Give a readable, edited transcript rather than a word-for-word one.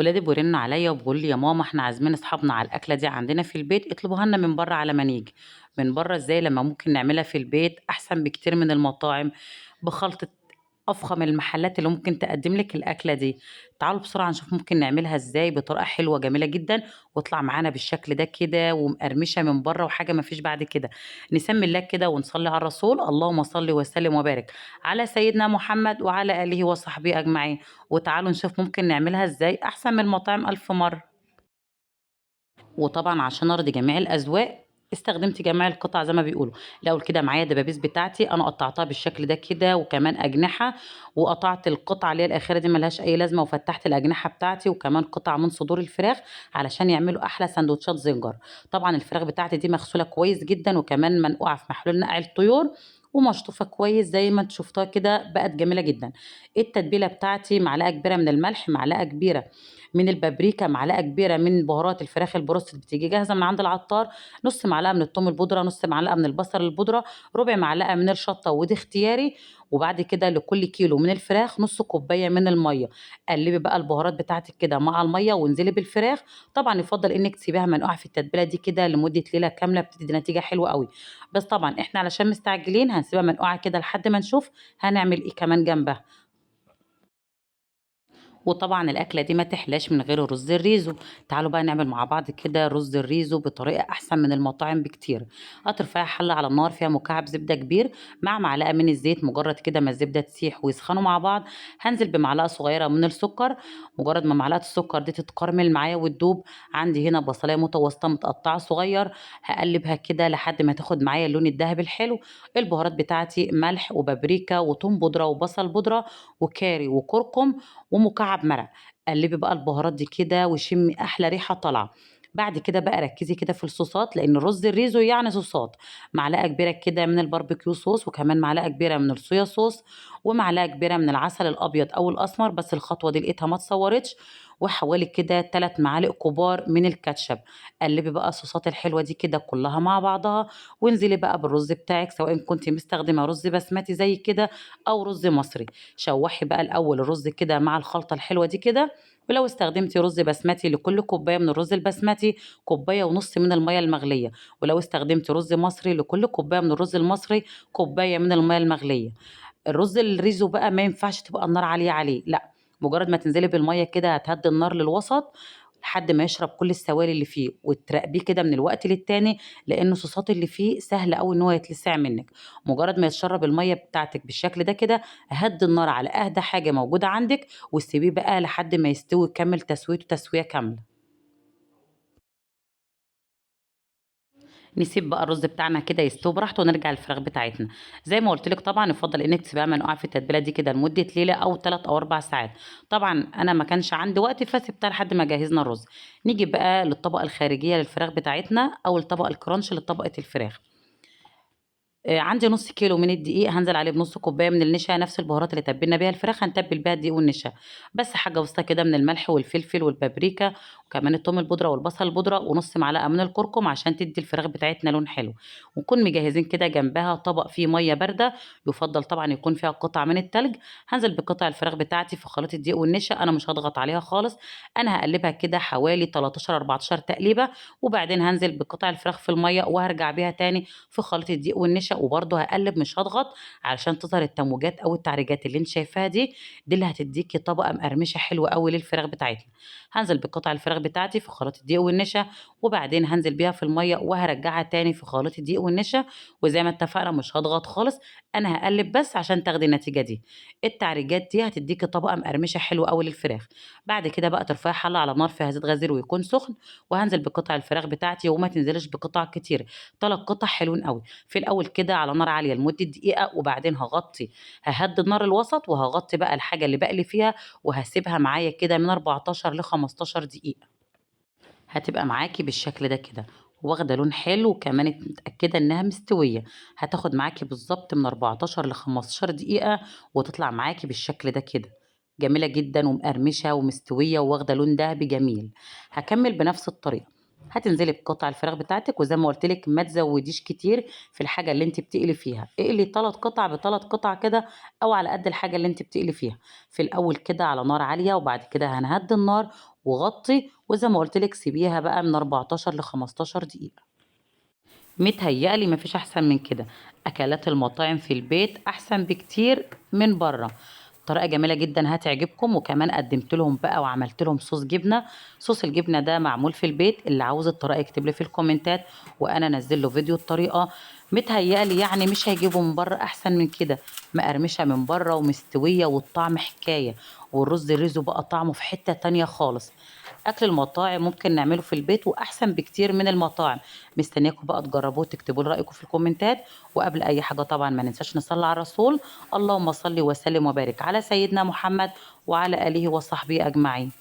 ولادي بيرنوا عليا وبيقولوا لي يا ماما احنا عازمين اصحابنا على الاكله دي عندنا في البيت اطلبوها لنا من بره على ما نيجي. من بره ازاي لما ممكن نعملها في البيت احسن بكتير من المطاعم بخلطه افخم المحلات اللي ممكن تقدم لك الاكله دي. تعالوا بسرعه نشوف ممكن نعملها ازاي بطريقه حلوه جميله جدا وتطلع معانا بالشكل ده كده ومقرمشه من بره وحاجه ما فيش بعد كده. نسمي الله كده ونصلي على الرسول، اللهم صل وسلم وبارك على سيدنا محمد وعلى اله وصحبه اجمعين. وتعالوا نشوف ممكن نعملها إزاي أحسن من المطاعم ألف مرة. وطبعًا عشان أرضي جميع الأذواق استخدمت جميع القطع زي ما بيقولوا. الأول كده معايا الدبابيس بتاعتي أنا قطعتها بالشكل ده كده وكمان أجنحة، وقطعت القطعة اللي هي الأخيرة دي ما لهاش أي لازمة وفتحت الأجنحة بتاعتي وكمان قطع من صدور الفراخ علشان يعملوا أحلى ساندوتشات زنجر. طبعًا الفراخ بتاعتي دي مغسولة كويس جدًا وكمان منقوعة في محلول نقع الطيور ومشطوفة كويس زي ما أنتم شفتوها كده بقت جميلة جدًا. التتبيلة بتاعتي معلقة كبيرة من الملح، معلقة كبيرة من البابريكا، معلقة كبيرة من بهارات الفراخ البروست اللي بتيجي جاهزة من عند العطار، نُص معلقة من التوم البودرة، نُص معلقة من البصل البودرة، ربع معلقة من الشطة ودي اختياري، وبعد كده لكل كيلو من الفراخ نُص كوباية من المَيّة. قلّبي بقى البهارات بتاعتِك كده مع المَيّة وانزلي بالفراخ، طبعًا يُفضّل إنِّك تسيبيها منقوعة في التتبيلة دي كده لمدة ليلة كاملة بتدّي نتيجة حلوة أوي. بس طبعًا إحنا علشان مستعجلين هنسيبها منقوعة كده لحد ما نشوف هنعمل إيه كمان جنبها. وطبعًا الأكلة دي ما تحلاش من غير الرز الريزو. تعالوا بقى نعمل مع بعض كده رز الريزو بطريقة أحسن من المطاعم بكتير. هترفعي حلة على النار فيها مكعب زبدة كبير مع معلقة من الزيت، مجرد كده ما الزبدة تسيح ويسخنوا مع بعض هانزل بمعلقة صغيرة من السكر. مجرد ما معلقة السكر دي تتكرمل معايا وتدوب، عندي هنا بصلاية متوسطة متقطعة صغير، هاقلبها كده لحد ما تاخد معايا اللون الدهبي الحلو. البهارات بتاعتي ملح وبابريكا وتوم بودرة وبصل بودرة وكاري وكركم ومكعب مرق. قلّبي بقى البهارات دي كده وشمي أحلى ريحة طالعة. بعد كده بقى ركّزي كده في الصوصات، لإن الرز الريزو يعني صوصات. معلقة كبيرة كده من الباربيكيو صوص، وكمان معلقة كبيرة من الصويا صوص، ومعلقة كبيرة من العسل الأبيض أو الأسمر، بس الخطوة دي لقيتها ما اتصورتش، وحوالي كده 3 معالق كبار من الكاتشب. قلّبي بقى الصوصات الحلوة دي كده كلّها مع بعضها، وانزلي بقى بالرز بتاعِك سواء كنتِ مستخدمة رز بسمتي زي كده أو رز مصري. شوّحي بقى الأول الرز كده مع الخلطة الحلوة دي كده، ولو استخدمتِ رز بسمتي لكل كوباية من الرز البسمتي كوباية ونُص من المَيّة المغلية، ولو استخدمتِ رز مصري لكل كوباية من الرز المصري كوباية من المَيّة المغلية. الرز الريزو بقى ما ينفعش تبقى النار عالية عليه، لأ، مجرد ما تنزلي بالمَيّة كده هتهدّي النار للوسط لحد ما يشرب كل السوائل اللي فيه، وتراقبيه كده من الوقت للتاني، لإن الصوصات اللي فيه سهل أوي إن هو يتلسع منِّك. مجرد ما يتشرب المَيّة بتاعتِك بالشكل ده كده، هدّي النار على أهدى حاجة موجودة عندِك، وسيبيه بقى لحد ما يستوي ويكمّل تسويته تسوية كاملة. نسيب بقى الرز بتاعنا كده يستوي براحته ونرجع للفراخ بتاعتنا. زي ما قُلت لِك طبعًا يُفضّل إنِّك تسيبيها منقوعة في التتبيلة دي كده لمدة ليلة أو 3 أو 4 ساعات. طبعًا أنا ما كانش عندي وقت فسِبتها لحد ما جهّزنا الرز. نيجي بقى للطبقة الخارجية للفراخ بتاعتنا أو الطبقة الcrunch لطبقة الفراخ. عندي نُص كيلو من الدقيق هانزل عليه بنُص كوباية من النشا، نفس البهارات اللي تبّلنا بيها الفراخ هنتبّل بيها الدقيق والنشا، بس حاجة بسيطة كده من الملح والفلفل والبابريكا وكمان التوم البودرة والبصل البودرة ونُص معلقة من الكركم عشان تدّي الفراخ بتاعتنا لون حلو. ونكون مجهّزين كده جنبها طبق فيه مَيّة باردة، يُفضّل طبعًا يكون فيها قطع من التلج. هانزل بقطع الفراخ بتاعتي في خليط الدقيق والنشا، أنا مش هاضغط عليها خالص، أنا هاقلّبها كده حوالي 13، 14 تقليبة، وبعدين هانزل بقطع الفراخ في المَيّة وهارجع بيها تاني في خليط الدقيق والنشا، وبرضه هاقلّب مش هاضغط علشان تظهر التموجات أو التعريجات اللي أنتِ شايفاها دي، دي اللي هتدّيكِ طبقة مقرمشة حلوة أوي للفراخ بتاعتنا. هانزل بقطع الفراخ بتاعتي في خليط الدقيق والنشا، وبعدين هانزل بيها في المَيّة وهارجّعها تاني في خليط الدقيق والنشا، وزي ما اتفقنا مش هاضغط خالص، أنا هاقلّب بس عشان تاخدي النتيجة دي. التعريجات دي هتدّيكِ طبقة مقرمشة حلوة أوي للفراخ. بعد كده بقى ترفعي حلة على نار فيها زيت غزير ويكون سخن، وهانزل بقطع الفراخ بتاعتي وما تنزليش بقطع كتير، 3 قطع حلوين أوي. في الأول كده على نار عالية لمدة دقيقة وبعدين هاهدّي النار الوسط وهاغطّي بقى الحاجة اللي باقلي فيها وهاسيبها معايا كده من 14 ل15 دقيقة. هتبقى معاكِ بالشكل ده كده، واخدة لون حلو وكمان متأكدة إنها مستوية. هتاخد معاكِ بالضبط من 14 ل15 دقيقة وتطلع معاكِ بالشكل ده كده، جميلة جدًا ومقرمشة ومستوية وواخدة لون دهبي جميل. هاكمّل بنفس الطريقة. هتنزلي بقطع الفراخ بتاعتك، وزي ما قلت لك ما تزوديش كتير في الحاجه اللي انت بتقلي فيها، اقلي 3 قطع ب3 قطع كده، او على قد الحاجه اللي انت بتقلي فيها. في الاول كده على نار عاليه، وبعد كده هنهدي النار وغطي، وزي ما قلت لك سيبيها بقى من 14 ل 15 دقيقه. متهيأ لي ما فيش أحسن من كده. أكلات المطاعم في البيت أحسن بكتير من برّه. طريقة جميلة جدًا هتعجبكم، وكمان قدّمت لهم بقى وعملت لهم صوص جبنة. صوص الجبنة ده معمول في البيت، اللي عاوز الطريقة يكتب لي في الكومنتات وأنا أنزّل له فيديو الطريقة. متهيأ لي يعني مش هيجيبوا من برّه أحسن من كده، مقرمشة من برّه ومستوية والطعم حكاية، والرز ريزو بقى طعمه في حتة تانية خالص. أكل المطاعم ممكن نعمله في البيت وأحسن بكتير من المطاعم. مستنياكم بقى تجربوه وتكتبوا لي رأيكم في الكومنتات. وقبل أي حاجة طبعًا ما ننساش نصلّي على الرسول. اللهم صل وسلم وبارك على سيدنا محمد وعلى آله وصحبه أجمعين.